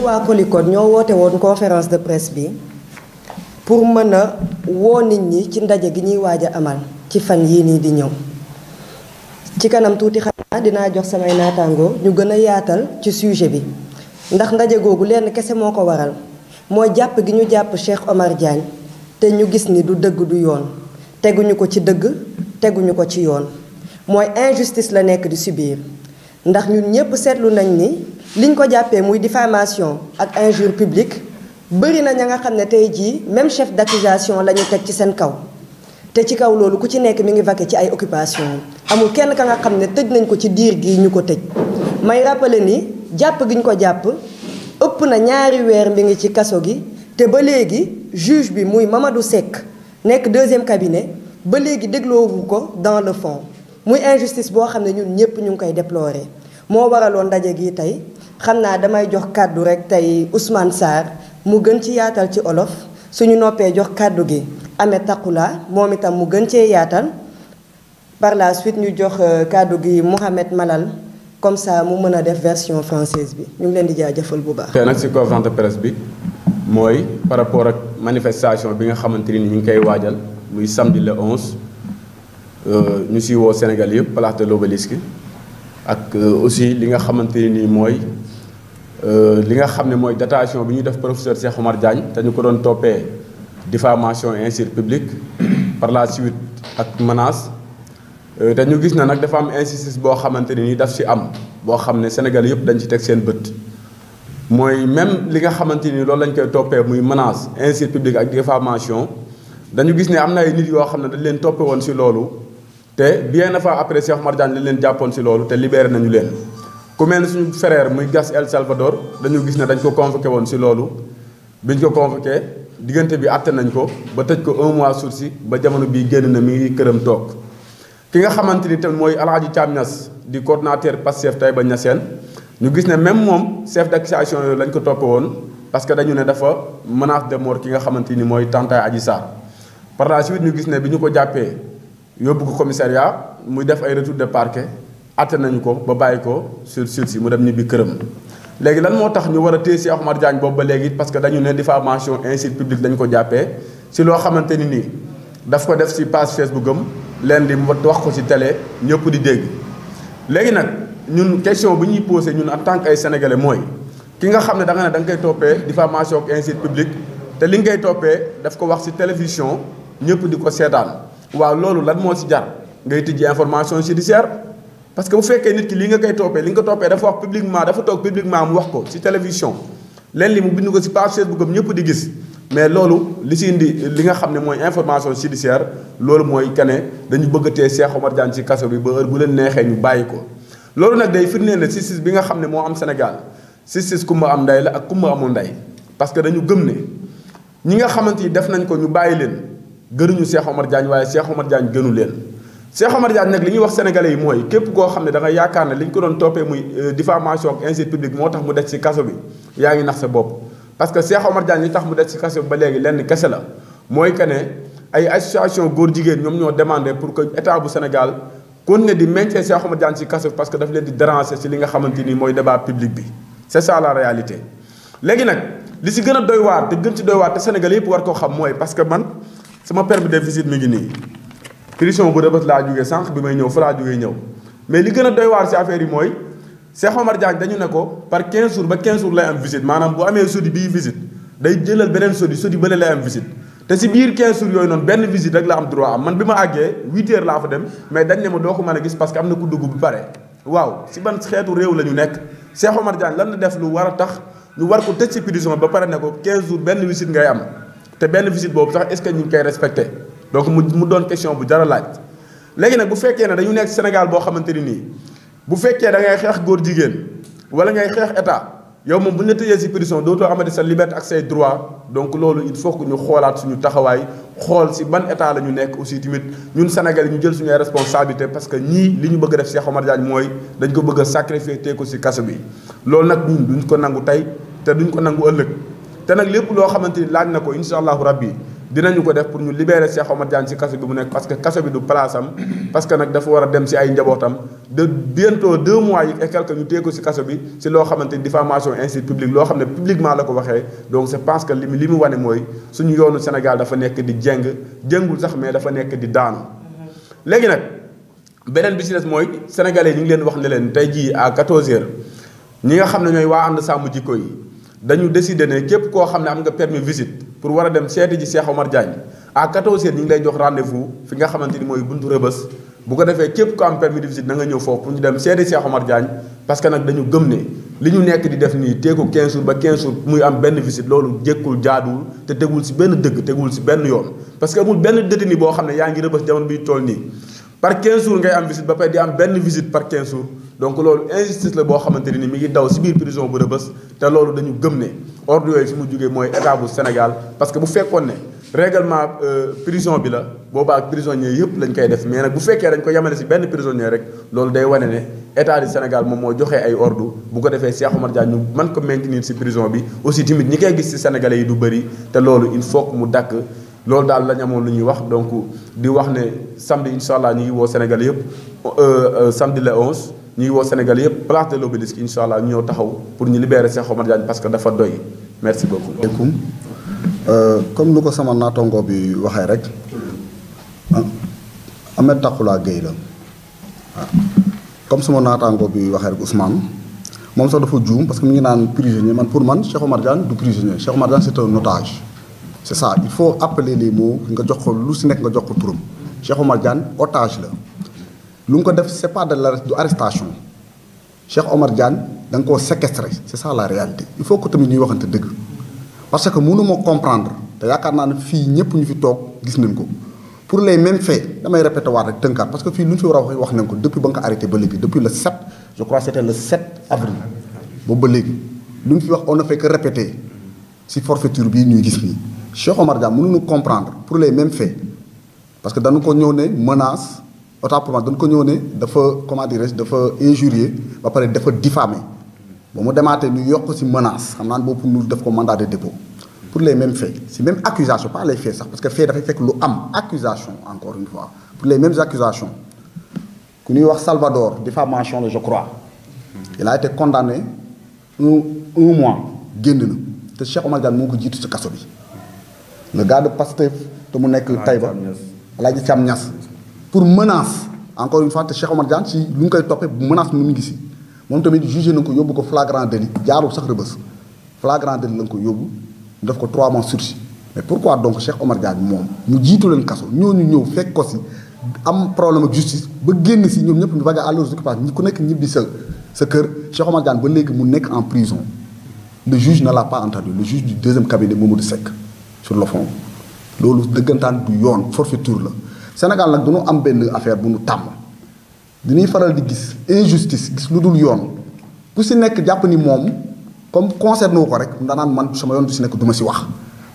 waa Colicode ñoo woote woon conférence de presse bi pour mën a woo nit ñi ci ndaje gi ñuy waaj a amal ci fan yii nii di ñëw ci kanam tuuti xam naa dinaa jox samay naataangoo ñu gën a yaatal ci sujet bi ndax ndaje googu lenn kese moo ko waral mooy jàpp gi ñu jàpp Cheikh Omar Diagne te ñu gis ni du dëgg du yoon teguñu ko ci dëgg teguñu ko ci yoon mooy injustice la nekk di subir ndax ñun ñëpp seetlu nañ ni liñ ko jàppee muy diffamation ak injure publique bëri na ña nga xam ne tey jii même chef d'accusation la ñu teg ci seen kaw te ci kaw loolu ku ci nekk mi ngi vaqué ci ay occupation amul kenn ka nga xam ne tëj nañ ko ci diir gi ñu ko tëj may rappeler ni jàpp gi ñu ko jàpp ëpp na 2 weer mi ngi ci kaso gi te ba léegi juge bi muy Mamadou Seck nekk 2e cabinet ba léegi dégloowu ko dans le fond muy injustice boo xam ne ñun ñëpp ñu ngi koy déplorer moo waraloon ndaje gi tey xam naa damay jox kàddu rek tey Ousmane Sarr mu gën ci yaatal ci olof suñu noppee jox kàddu gi Ahmed Takula moom itam mu gën cee yaatal par la suite ñu jox kàddu gi Mohamed Malal comme ça mu mën a def version française bi ñu ngi leen di jaajëfal bu baax. tey nag ci conférence de presse bi mooy par rapport ak manifestation bi nga xamante ni ñu ngi koy waajal muy samedi le 11 ñu si woo Sénégal yëpp place de l'Obélisque ak aussi li nga xamante ni mooy li nga xam ne mooy datation bi ñu def professeur Cheikh Omar Diagne te ñu ko doon toppee diffamation et injure publique par la suite ak menace te ñu gis na nag dafa am injustice boo xamante ni daf si am boo xam ne Sénégal yëpp dañ ci teg seen bët mooy même li nga xamante ni loolu lañ koy toppee muy menace injure publique ak diffamation dañu gis ne am na ay nit yoo xam ne dañ leen toppe woon si loolu te bien avant après Cheikh Omar Diagne lañ leen jàppoon si loolu te libéré nañu leen ku mel ni suñu frère muy Gas El Salvador dañu gis ne dañ ko convoqué woon si loolu biñ ko convoqué diggante bi àtte nañ ko ba tëj ko 1 mois sursis ba jamono bii génn na mi ngi këram toog ki nga xamante ni tamit mooy Alhaji Thiam Niass di coordonnateur Pastef Taïba Niassène ñu gis ne même moom chef d'accusation yooyu lañ ko toppe woon parce que dañu ne dafa menace de mort ki nga xamante ni mooy tantaay Adji Sarr par la suite ñu gis ne bi ñu ko jàppee yóbbu ko commissariat muy def ay retour de parquet atte nañu ko ba bàyyi ko sur sursis mu dem ñibbi këram léegi lan moo tax ñu war a téye Cheikh Omar Diagne boobu ba léegi parce que dañu ne diffamation injure publique dañu ko jàppee si loo xamante ni nii daf ko def si page Facebook am leen di wax ko si télé ñëpp di dégg léegi nag ñun question bu ñuy posé ñun en tant que ay sénégalais mooy ki nga xam ne da nga koy toppee diffamation ak injure publique te li nga koy toppee daf ko wax si télévision ñëpp di ko seetaan waaw loolu lan moo si jar ngay tijji information judiciaire parce que bu fekkee nit ki li nga koy toppee li nga ko toppee dafa wax publiquement dafa toog publiquement mu wax ko si télévision leen li mu bind ko si page Facebook am ñëpp di gis mais loolu li si indi li nga xam ne mooy information judiciaire loolu mooy kene dañu bëgg a tee Cheikh Omar Diagne ci kaso bi ba heure bu leen neexee ñu bàyyi ko loolu nag day firndeel ne justice bi nga xam ne moo am Sénégal justice kumba am ndey la ak kumba amul ndey parce que dañu gëm ne ñi nga xamante ni def nañ ko ñu bàyyi leen gënuñu Cheikh Omar Diagne waaye Cheikh Omar Diagne gënu leen Cheikh Omar Diagne nag li ñuy wax sénégalais yi mooy képp koo xam ne da nga yaakaar ne li ñu ko doon toppee muy diffamation ak injure publique moo tax mu des ci kaso bi yaa ngi nax sa bopp parce que Cheikh Omar Diagne li tax mu des ci kaso bi ba léegi lenn kese la mooy que ne ay association góor jigéen ñoom ñoo demandé pour que état bu Sénégal continuer di maintien Cheikh Omar Diagne ci kaso bi parce que daf leen di déranger ci li nga xamante ni mooy débat public bi c'est ça la réalité léegi nag li si gën a doy waar te gën ci doy waar te sénégalais yëpp war koo xam mooy parce que man sama permis de visite mi ngi nii prison bu Rebeuss laa jógee sànq bi may ñëw fa laa jógee ñëw mais li gën a doy waar ci affaire yi mooy Cheikh Omar Diagne dañu ne ko par 15 jours ba 15 jours lay am visite maanaam bu amee sodi bii visite day jëlal beneen sodi bële lay am visite te si biir 15 jours yooyu noonu benn visite rek la am droit am man bi ma àggee 8 heures laa fa dem mais dañ ne ma doo ko mën a gis parce que am na ku dugg bu pare waaw si ban xeetu réew la ñu nekk Cheikh Omar Diagne lan la def lu war a tax ñu war ko tëj ci prison ba pare ne ko 15 jours benn visite ngay am te benn visite boobu sax est-ce que ñu ngi koy respecté donc mu doon question bu jar a laaj léegi nag bu fekkee ne dañu nekk Sénégal boo xamante ni nii bu fekkee da ngay xeex góor jigéen wala ngay xeex état yow moom bu ñu la tëjee ci prison dootoo amati sa liberté ak say droit donc loolu il faut que ñu xoolaat suñu taxawaay xool ci ban état la ñu nekk aussi tamit ñun Sénégal ñu jël suñuy responsabilité parce que ñii li ñu bëgg a def Cheikh Omar Diagne mooy dañ ko bëgg a sacrifier tee ko ci kaso bi loolu nag ñun duñ ko nangu tey te duñ ko nangu ëllëg te nag lépp loo xamante ni laaj na ko incha allahu rabbi dinañu ko def pour ñu libérer Cheikh Omar Diagne ci kaso bi mu nekk parce que kaso bi du place am parce que nag dafa war a dem ci ay njabootam de bientôt 2 mois yi et quelque ñu téye ko ci kaso bi ci loo xamante ni diffamation insulte publique loo xam ne publiquement la ko waxee donc je pense que li mu wane mooy suñu yoonu Sénégal dafa nekk di jëngul sax mais dafa nekk di daanu léegi nag beneen bi ci des mooy sénégalais ñu ngi leen wax ne leen tey jii à 14h ñi nga xam ne ñooy waa ànd sàmm jikko yi dañu décider ne képp koo xam ne am nga permis visite pour war a dem seeti ji Cheikh Omar Diagne à 14h ñu ngi lay jox rendez-vous fi nga xamante ni mooy buntu Rëbës bu ko defee képp ko am permis de visite na nga ñëw foofu pour ñu dem seeti Cheikh Omar Diagne parce que nag dañu gëm ne li ñu nekk di def nii teeku 15 jours ba 15 jours muy am benn visite loolu jékkul jaaduwul te tegul ci benn dëgg tegul ci benn yoon parce que amul benn détenu boo xam ne yaa ngi Rëbës jamono biy toll nii par 15 jours ngay am visite ba pare di am benn visite par 15 jours donc loolu injustice la boo xamante ni mi ngi daw ci biir prison bu Rëbës te loolu dañu gëm ne ordre yooyu fi mu jógee mooy état bu Sénégal parce que bu fekkoon ne règlement prison bi la boobaa ak prisonniers yëpp lañ koy def mais nag bu fekkee dañ ko yemale ci benn prisonnier rek loolu day wane ne état du Sénégal moom moo joxee ay ordre bu ko defee Cheikh Omar Diagne ñu mën ko maintenir ci prison bi aussi tamit ñi koy gis ci sénégalais yi du bëri te loolu il faut que mu dakk loolu daal lañ amoon lu ñuy wax donc di wax ne samedi incha allah ñu ngi woo Sénégal yëpp samedi le 11 ñu ngi woo Sénégal yëpp place de l'Obélisque incha allah ñu ñëw taxaw pour ñu libérer Cheikh Omar Diagne parce que dafa doy merci beaucoup. comme nu ko sama naataango bi waxee rek Ahmed Takhoula Gueye la waaw comme sama naataango bi waxee rek Ousmane moom sax dafa juum parce que mi ngi naan prisonnier man pour man Cheikh Omar Diagne du prisonnier Cheikh Omar Diagne c'est un otage. c'est ça il faut appeler les mots nga jox ko lu ci nekk nga jox ko turam Cheikh Omar Diagne otage la lu mu ko def c'est pas de l'arrestation Cheikh Omar Diagne da nga koo séquestré c'est ça la réalité il faut que tamit ñuy waxante dëgg parce que mënu ma comprendre te yaakaar naa ne fii ñëpp ñu fi toog gis nañ ko pour les mêmes faits damay répéter waat rek tënkaat parce que fii lu ñu fi war a wax nañ ko depuis ba nga ko arrêté ba léegi depuis le 7 je crois c'était le 7 avril boobu ba léegi lu ñu fi wax on ne fait que répéter ci forfaiture bii ñuy gis nii Cheikh Omar Diagne mënuñu comprendre pour les mêmes faits parce que dañu ko ñëw ne menace autant pour moi dañu ko ñëw ne dafa comment dirais-je dafa injurier ba pare dafa diffamer ba mu demaatee ñu yokk ci menace xam naa boobu ñu def ko mandat de dépôt pour les mêmes faits ci même accusation pas les faits sax parce que fait dafay fekk lu am accusation encore une fois pour les mêmes accusations ku ñuy wax Salvador diffamation la je crois il a été condamné un mois génn na te Cheikh Omar Diagne moo ko jiitu ci kaso bi le gars de Pastef te mu nekk Taïba Alaaji Thiam Niass pour menace encore une fois te Cheikh Omar Diagne ci lu ñu koy toppee menace mu ngi si moom tamit jugé na ko yóbbu ko flagrant délit jaarul sax Rëbës flagrant délit la nga ko yóbbu ñu def ko 3 mois sursis mais pourquoi donc Cheikh Omar Diagne moom mu jiitu leen kaso ñooñu ñëw fekk ko si am problème ak justice ba génn si ñoom ñëpp ñu vaguer à leurs occupations ñi ku nekk ñibbi sa kër Cheikh Omar Diagne ba léegi mu nekk en prison le juge ne l'a pas entendu le juge du deuxième cabinet Mamadou Seck sur le fond loolu dëggantaan du yoon forfaiture la Sénégal nag dañoo am benn affaire bu nu tàmm dañuy faral di gis injustice gis lu dul yoon ku si nekk jàpp ni moom comme concerné wu ko rek danaan man sama yoon du si nekk du ma si wax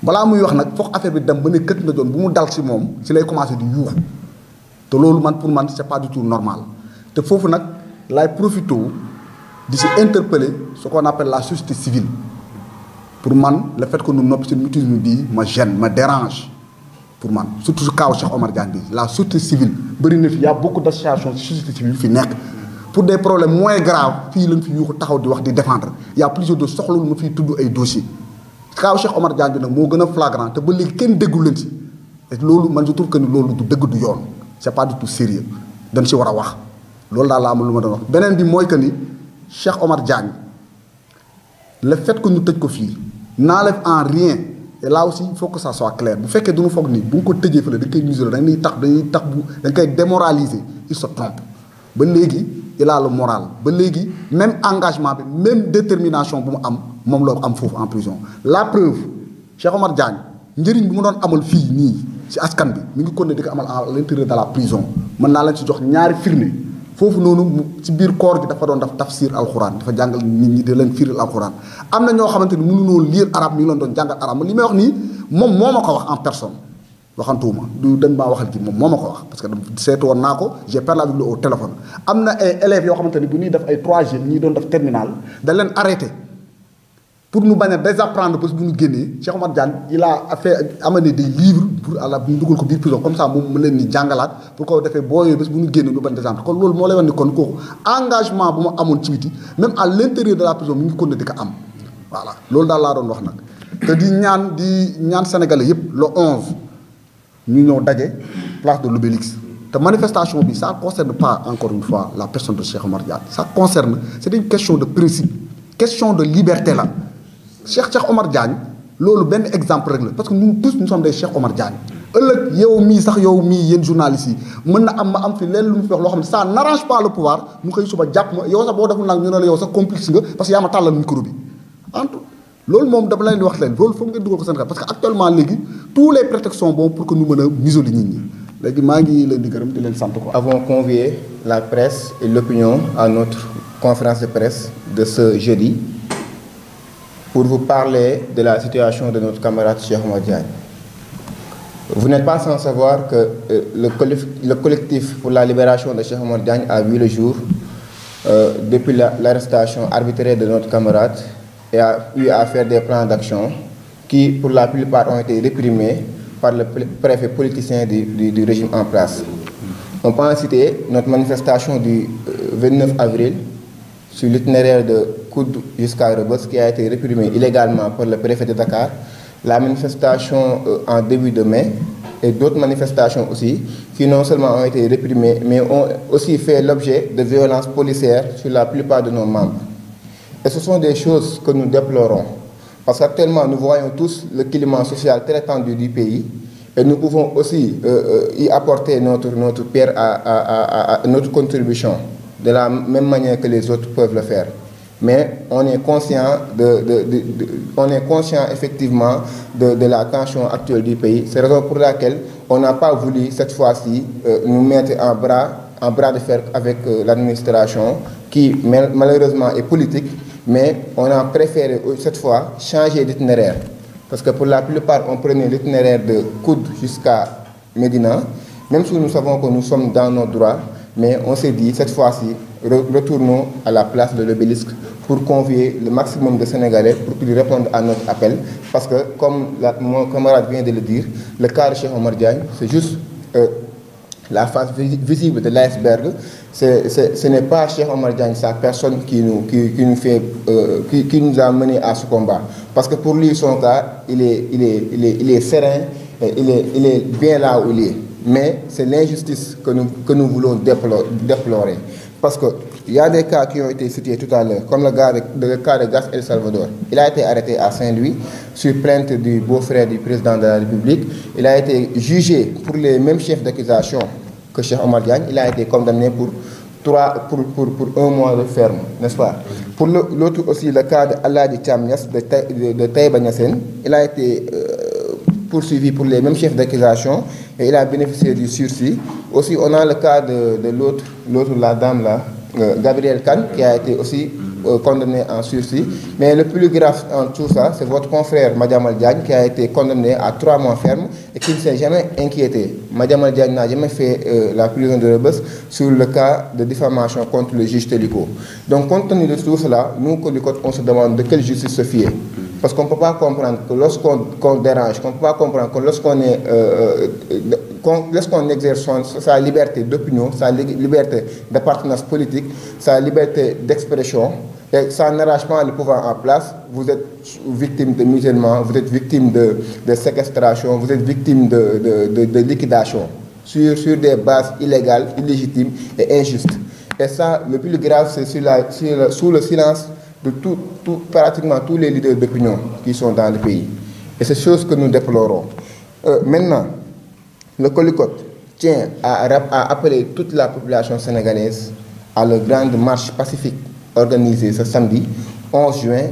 balaa muy wax nag foog affaire bi dem ba ne kët na doon bu mu dal si moom si lay commencé di yuuxu te loolu man pour man c'est pas du tout normal te foofu nag lay profité di si interpeller ce qu'on appelle la société civile pour man le fait que nous noppi seen mutisme bii ma gêne ma dérange pour man surtout su kaaw Cheikh Omar Diagne bi la société civile bëri na fi y a beaucoup d'associations société civile yu fi nekk pour des problèmes moins graves fii lañ fi yuuxu taxaw di wax di défendre y a plusieurs de soxlawul ma fiy tudd ay dossiers kaaw Cheikh Omar Diagne bi nag moo gën a flagrant te ba léegi kenn déggul leen si et loolu man je trouve que ni loolu du dëgg du yoon c'est pas du tout sérieux dañ si war a wax loolu daal la am lu ma doon wax beneen bi mooy que ni Cheikh Omar Diagne le fait que ñu tëj ko fii n'enlève en rien et là aussi il faut que ça soit clair bu fekkee duñu foog ni bu nga ko tëjee fële da nga koy muselé dañuy tax bu da nga koy démoraliser il se trompe ba léegi il a le moral ba léegi même engagement bi même détermination bu mu am moom la am foofu en prison la preuve Cheikh Omar Diagne njëriñ bi mu doon amal fii nii ci askan bi mi ngi continuer di ko amal à l'intérieur de la prison mën naa leen ci jox ñaari firnde foofu noonu ci biir koor gi dafa doon def tafsir alxuraan dafa jàngal nit ñi di leen firil alxuraan am na ñoo xamante ni mënuñoo lire arabe mi ngi leen doon jàngal arabe li may wax nii moom moo ma ko wax en personne waxantuwuma du dañ maa waxal ji moom moo ma ko wax parce que seetu woon naa ko j'ai parlé avec lui au téléphone am na ay élèves yoo xamante ni bu ñuy def ay 3G ñi doon def terminal dañ leen arrêté pour nous bañ a désapprendre parce que bu ñu génnee Cheikh Oumar Diagne il a fait amener des livres pour à la bu ñu dugal ko biir prison comme ça moom mu leen ni jàngalaat pour ko defee boo yooyu bés bu ñu génnee ñu bañ désapprendre kon loolu moo lay wax ni kon kooku engagement bu ma amoon ci biti même à l'intérieur de la prison mi ngi continuer di ko am voilà loolu daal laa doon wax nag te di ñaan sénégalais yëpp le 11 ñu ñëw daje place de l'Obélisque te manifestation bi ça concerne pas encore une fois la personne de Cheikh Oumar Diagne ça concerne c'est une question de principe question de liberté la Cheikh Oumar Diagne loolu benn exemple rek la parce que nous tous nous sommes des Cheikh Oumar Diagne ëllëg yow mii sax yow mii yéen journalistes yi mën na am ma am fi leen lu mu fi wax loo xam ne ça n'arrange pas le pouvoir mu xëy suba jàpp ma yow sax boo deful nag ñu ne la yow sax complice nga parce que yaa ma tàllal micro bi entre loolu moom dama leen di wax leen loolu foog ngeen dugal ko seen xel parce que actuellement léegi tous les prétextes sont bons pour que ñu mën a museler nit ñi léegi maa ngi leen di gërëm di leen sant quoi. Avons convié la presse et l'opinion à notre conférence de presse de ce jeudi pour vous parler de la situation de notre camarade Cheikh Oumar Diagne. Vous n'êtes pas sans savoir que le collectif pour la libération de Cheikh Oumar Diagne a vu le jour depuis l'arrestation arbitraire de notre camarade et a eu à faire des plans d'action qui, pour la plupart, ont été réprimés par le préfet politicien du régime en place. On peut en citer notre manifestation du 29 avril sur l'itinéraire de Koud jusqu'à Rebeuss qui a été réprimée illégalement par le préfet de Dakar, la manifestation en début de mai et d'autres manifestations aussi qui non seulement ont été réprimées mais ont aussi fait l'objet de violences policières sur la plupart de nos membres. Et ce sont des choses que nous déplorons parce qu'actuellement nous voyons tous le climat social très tendu du pays et nous pouvons aussi y apporter notre pierre à notre contribution de la même manière que les autres peuvent le faire. Mais on est conscient effectivement de la tension actuelle du pays. C'est la raison pour laquelle on n'a pas voulu cette fois-ci nous mettre en bras de fer avec l'administration qui malheureusement est politique, mais on a préféré cette fois changer d'itinéraire. Parce que pour la plupart, on prenait l'itinéraire de Koud jusqu'à Médina, même si nous savons que nous sommes dans nos droits, mais on s'est dit cette fois-ci, retournons à la place de l'Obélisque pour convier le maximum de Sénégalais pour qu'ils répondent à notre appel. Parce que, comme mon camarade vient de le dire, le cas de Cheikh Oumar Diagne, c'est juste la face visible de l'iceberg. Ce n'est pas Cheikh Oumar Diagne, sa personne qui nous a menés à ce combat. Parce que pour lui, son cas, il est serein, il est bien là où il est. Mais c'est l'injustice que nous voulons déplorer. Parce qu'il y a des cas qui ont été cités tout à l'heure, comme le cas de Gas El Salvador. Il a été arrêté à Saint-Louis sur plainte du beau-frère du président de la République. Il a été jugé pour les mêmes chefs d'accusation que Cheikh Oumar Diagne. Il a été condamné pour 1 mois de ferme, n'est-ce pas? Pour l'autre aussi, le cas de Aladi Tchamias de Taïba Niassène, il a été poursuivi pour les mêmes chefs d'accusation et il a bénéficié du sursis. Aussi, on a le cas de l'autre, la dame là, Gabrielle Kane, qui a été aussi condamné en sursis. Mais le plus grave en tout ça, c'est votre confrère Madiambal Diagne qui a été condamné à 3 mois ferme et qui ne s'est jamais inquiété. Madiambal Diagne n'a jamais fait la prison de Rebeuss sur le cas de diffamation contre le juge Téliko. Donc, compte tenu de tout cela, nous, Colicot, on se demande de quelle justice se fier. Parce qu'on ne peut pas comprendre que lorsqu'on dérange, qu'on ne peut pas comprendre que lorsqu'on exerce sa liberté d'opinion, sa liberté d'appartenance politique, sa liberté d'expression, et ça n'arrache pas le pouvoir en place, vous êtes victime de musulmans, vous êtes victime de séquestration, vous êtes victime de liquidation sur des bases illégales, illégitimes et injustes. Et ça, le plus grave, c'est sous le silence de pratiquement tous les leaders d'opinion qui sont dans le pays. Et c'est chose que nous déplorons. Maintenant, le Colicot tient à appeler toute la population sénégalaise à la grande marche pacifique organisée ce samedi 11 juin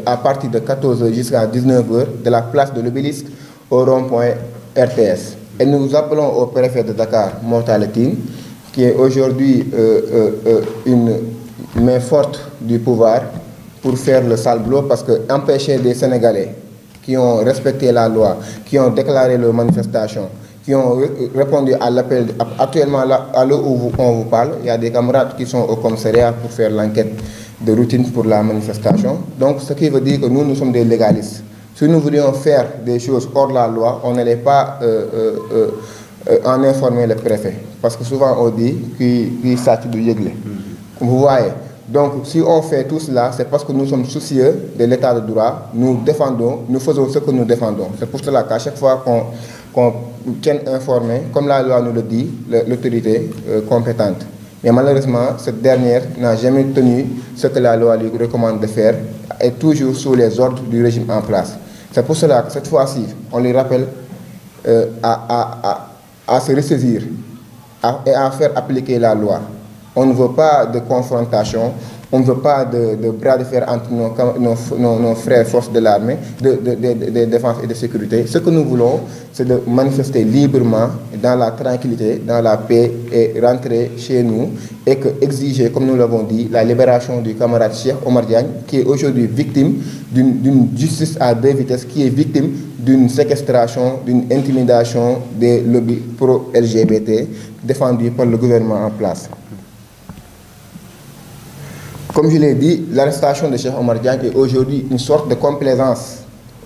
à partir de 14h jusqu'à 19h de la place de l'Obélisque au rond-point RTS. Et nous appelons au préfet de Dakar, Mortala Tine, qui est aujourd'hui une main forte du pouvoir, pour faire le sale boulot parce que empêcher des Sénégalais qui ont respecté la loi, qui ont déclaré leur manifestation, qui ont répondu à l'appel, actuellement à l'heure où on vous parle, il y a des camarades qui sont au commissariat pour faire l'enquête de routine pour la manifestation. Donc, ce qui veut dire que nous sommes des légalistes. Si nous voulions faire des choses hors la loi, on n'allait pas en informer le préfet. Parce que souvent, on dit qu'il s'agit de yéglé. Vous voyez. Donc, si on fait tout cela, c'est parce que nous sommes soucieux de l'état de droit. Nous défendons, nous faisons ce que nous défendons. C'est pour cela qu'à chaque fois qu'on tienne informé, comme la loi nous le dit, l'autorité compétente. Mais malheureusement, cette dernière n'a jamais tenu ce que la loi lui recommande de faire, et toujours sous les ordres du régime en place. C'est pour cela que cette fois-ci, on lui rappelle à se ressaisir et à faire appliquer la loi. On ne veut pas de confrontation, on ne veut pas de bras de fer entre nos frères forces de l'armée, de défense et de sécurité. Ce que nous voulons, c'est de manifester librement, dans la tranquillité, dans la paix, et rentrer chez nous, et que exiger, comme nous l'avons dit, la libération du camarade Cheikh Omar Diagne, qui est aujourd'hui victime d'une justice à deux vitesses, qui est victime d'une séquestration, d'une intimidation des lobbies pro-LGBT défendus par le gouvernement en place. Comme je l'ai dit, l'arrestation de Cheikh Omar Diagne est aujourd'hui une sorte de complaisance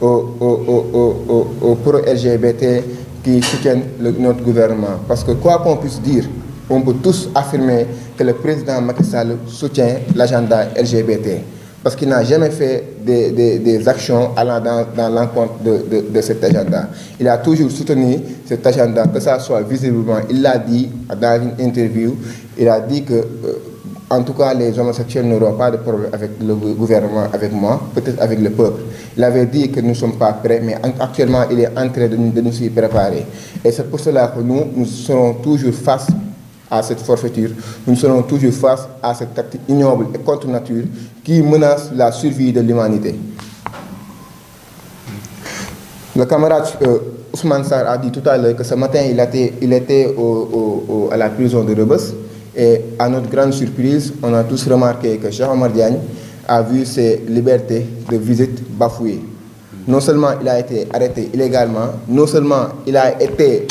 aux pro-LGBT qui soutiennent notre gouvernement. Parce que quoi qu'on puisse dire, on peut tous affirmer que le président Macky Sall soutient l'agenda LGBT. Parce qu'il n'a jamais fait des actions allant dans l'encontre de cet agenda. Il a toujours soutenu cet agenda, que ça soit visiblement. Il l'a dit dans une interview, il a dit que en tout cas, les homosexuels n'auront pas de problème avec le gouvernement, avec moi, peut-être avec le peuple. Il avait dit que nous ne sommes pas prêts, mais actuellement, il est en train de nous y préparer. Et c'est pour cela que nous serons toujours face à cette forfaiture, nous serons toujours face à cet acte ignoble et contre nature qui menace la survie de l'humanité. Le camarade Ousmane Sarr a dit tout à l'heure que ce matin, il était à la prison de Rebeuss. Et à notre grande surprise, on a tous remarqué que Cheikh Omar Diagne a vu ses libertés de visite bafouées. Non seulement il a été arrêté illégalement, non seulement il a été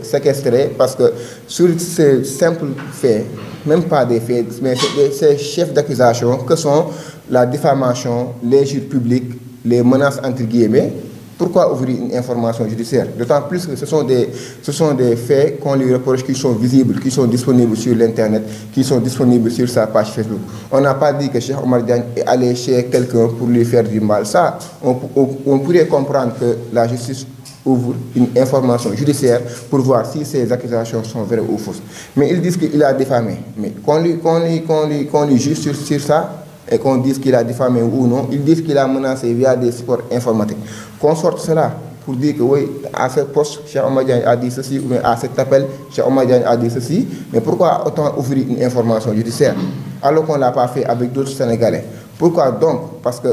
séquestré, parce que sur ces simples faits, même pas des faits, mais ces chefs d'accusation que sont la diffamation, l'injure publique, les menaces entre guillemets. Pourquoi ouvrir une information judiciaire? D'autant plus que ce sont des faits qu'on lui reproche, qui sont visibles, qui sont disponibles sur l'Internet, qui sont disponibles sur sa page Facebook. On n'a pas dit que Cheikh Omar Diagne est allé chez quelqu'un pour lui faire du mal. Ça, on pourrait comprendre que la justice ouvre une information judiciaire pour voir si ces accusations sont vraies ou fausses. Mais ils disent qu'il a diffamé. Mais qu'on lui juge sur ça, et qu'on dise qu'il a diffamé ou non, ils disent qu'il a menacé via des supports informatiques. Qu'on sorte cela pour dire que oui, à ce poste, Cheikh Omar Diagne a dit ceci, ou bien à cet appel, Cheikh Omar Diagne a dit ceci, mais pourquoi autant ouvrir une information judiciaire alors qu'on ne l'a pas fait avec d'autres Sénégalais? Pourquoi donc? Parce que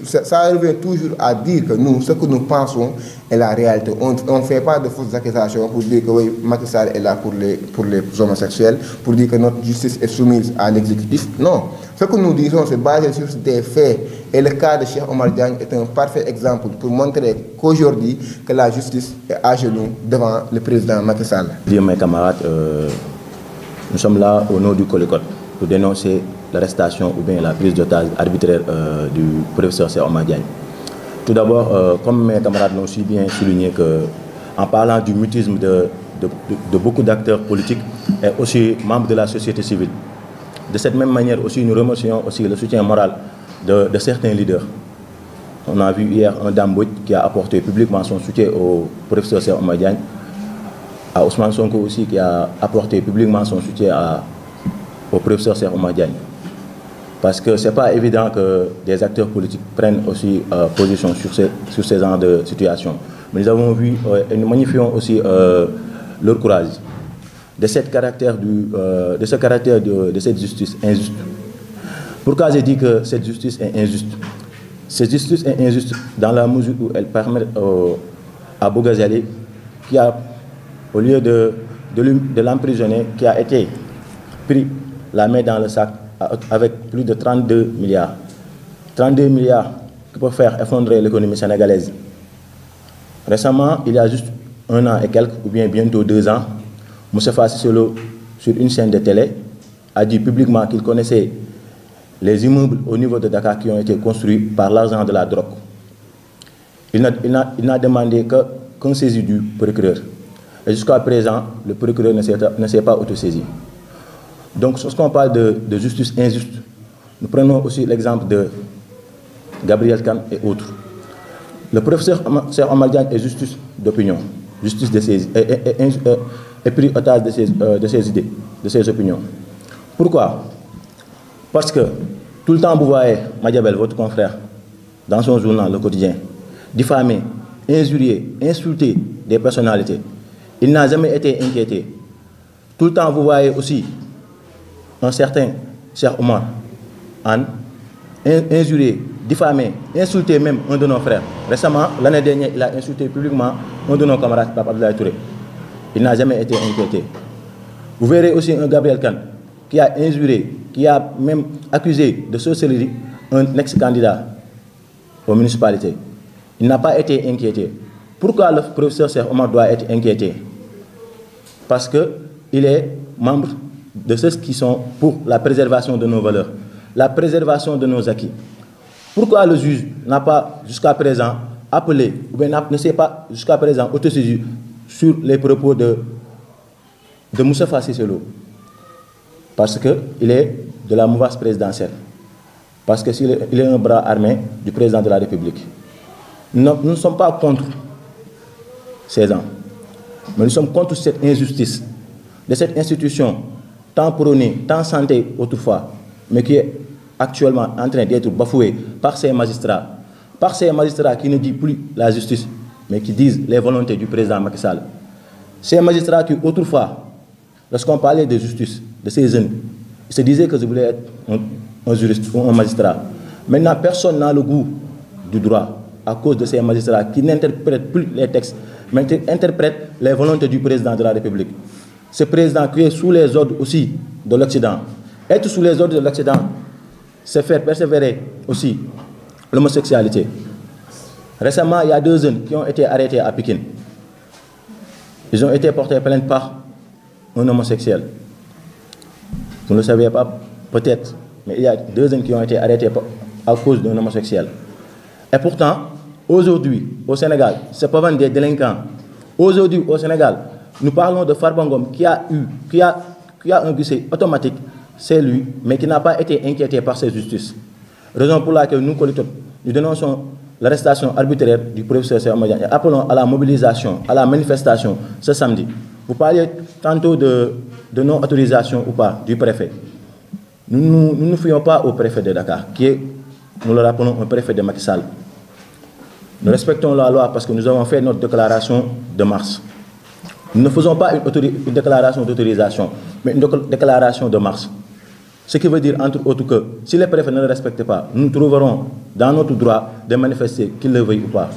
ça revient toujours à dire que nous, ce que nous pensons est la réalité. On ne fait pas de fausses accusations pour dire que oui, Macky Sall est là pour les homosexuels, pour dire que notre justice est soumise à l'exécutif. Non. Ce que nous disons, c'est basé sur des faits. Et le cas de Cheikh Omar Diagne est un parfait exemple pour montrer qu'aujourd'hui, que la justice est à genoux devant le président Macky Sall. Dire mes camarades, nous sommes là au nom du Colicot pour dénoncer l'arrestation ou bien la prise d'otage arbitraire du professeur Cheikh Omar Diagne. Tout d'abord, comme mes camarades l'ont aussi bien souligné, en parlant du mutisme de beaucoup d'acteurs politiques et aussi membres de la société civile. De cette même manière aussi, nous remercions aussi le soutien moral de certains leaders. On a vu hier un Dambouch qui a apporté publiquement son soutien au professeur Cheikh Omar Diagne, à Ousmane Sonko aussi qui a apporté publiquement son soutien au professeur Cheikh Omar Diagne. Parce que ce n'est pas évident que des acteurs politiques prennent aussi position sur ces genres de situations. Mais nous avons vu et nous magnifions aussi leur courage. De ce caractère de cette justice injuste. Pourquoi j'ai dit que cette justice est injuste? Cette justice est injuste dans la mesure où elle permet à Boughazali, qui a, au lieu de l'emprisonner, qui a été pris la main dans le sac avec plus de 32 milliards. 32 milliards qui peuvent faire effondrer l'économie sénégalaise. Récemment, il y a juste 1 an et quelques, ou bien bientôt 2 ans, Moustapha Cissé Lo, sur une chaîne de télé, a dit publiquement qu'il connaissait les immeubles au niveau de Dakar qui ont été construits par l'argent de la drogue. Il n'a demandé qu'un saisie du procureur. Et jusqu'à présent, le procureur ne s'est pas autosaisi. Donc, lorsqu'on parle de justice injuste, nous prenons aussi l'exemple de Gabriel Kane et autres. Le professeur Cheikh Oumar Diagne est justice d'opinion, justice de ses et pris otage de ses idées, de ses opinions. Pourquoi? Parce que tout le temps, vous voyez Madiabel, votre confrère, dans son journal, Le Quotidien, diffamer, injurier, insulter des personnalités. Il n'a jamais été inquiété. Tout le temps, vous voyez aussi un certain Cheikh Oumar Anne injurier, diffamer, insulter même un de nos frères. Récemment, l'année dernière, il a insulté publiquement un de nos camarades, Pape Abdoulaye Touré. Il n'a jamais été inquiété. Vous verrez aussi un Gabriel Kane qui a injuré, qui a même accusé de sorcellerie un ex-candidat aux municipalités. Il n'a pas été inquiété. Pourquoi le professeur Cheikh Oumar doit être inquiété? Parce qu'il est membre de ceux qui sont pour la préservation de nos valeurs, la préservation de nos acquis. Pourquoi le juge n'a pas jusqu'à présent appelé, ou bien ne s'est pas jusqu'à présent autosaisi sur les propos de Moustapha Cissé Lo? Parce qu'il est de la mouvance présidentielle. Parce qu'il est un bras armé du président de la République. Nous ne sommes pas contre ces gens, mais nous sommes contre cette injustice de cette institution tant prônée, tant santée autrefois, mais qui est actuellement en train d'être bafouée par ces magistrats qui ne disent plus la justice, mais qui disent les volontés du président Macky Sall. Ces magistrats qui autrefois, lorsqu'on parlait de justice, de ces jeunes, ils se disaient que je voulais être un juriste ou un magistrat. Maintenant, personne n'a le goût du droit à cause de ces magistrats qui n'interprètent plus les textes, mais qui interprètent les volontés du président de la République. Ce président qui est sous les ordres aussi de l'Occident. Être sous les ordres de l'Occident, c'est faire persévérer aussi l'homosexualité. Récemment, il y a 2 jeunes qui ont été arrêtés à Pékin. Ils ont été portés plainte par un homosexuel. Vous ne le savez pas, peut-être, mais il y a 2 jeunes qui ont été arrêtés à cause d'un homosexuel. Et pourtant, aujourd'hui, au Sénégal, ce n'est pas des délinquants. Aujourd'hui, au Sénégal, nous parlons de Farba Ngom qui a un guichet automatique, c'est lui, mais qui n'a pas été inquiété par cette justice. Raison pour laquelle nous, Colitote, nous dénonçons l'arrestation arbitraire du professeur Cheikh Oumar Diagne et appelons à la mobilisation, à la manifestation ce samedi. Vous parliez tantôt de non-autorisation ou pas du préfet. Nous ne nous fions pas au préfet de Dakar, qui est, nous le rappelons, un préfet de Macky Sall. Nous respectons la loi parce que nous avons fait notre déclaration de mars. Nous ne faisons pas une déclaration d'autorisation, mais une déclaration de mars. Ce qui veut dire, entre autres, que si les préfets ne le respectent pas, nous trouverons dans notre droit de manifester, qu'ils le veuillent ou pas.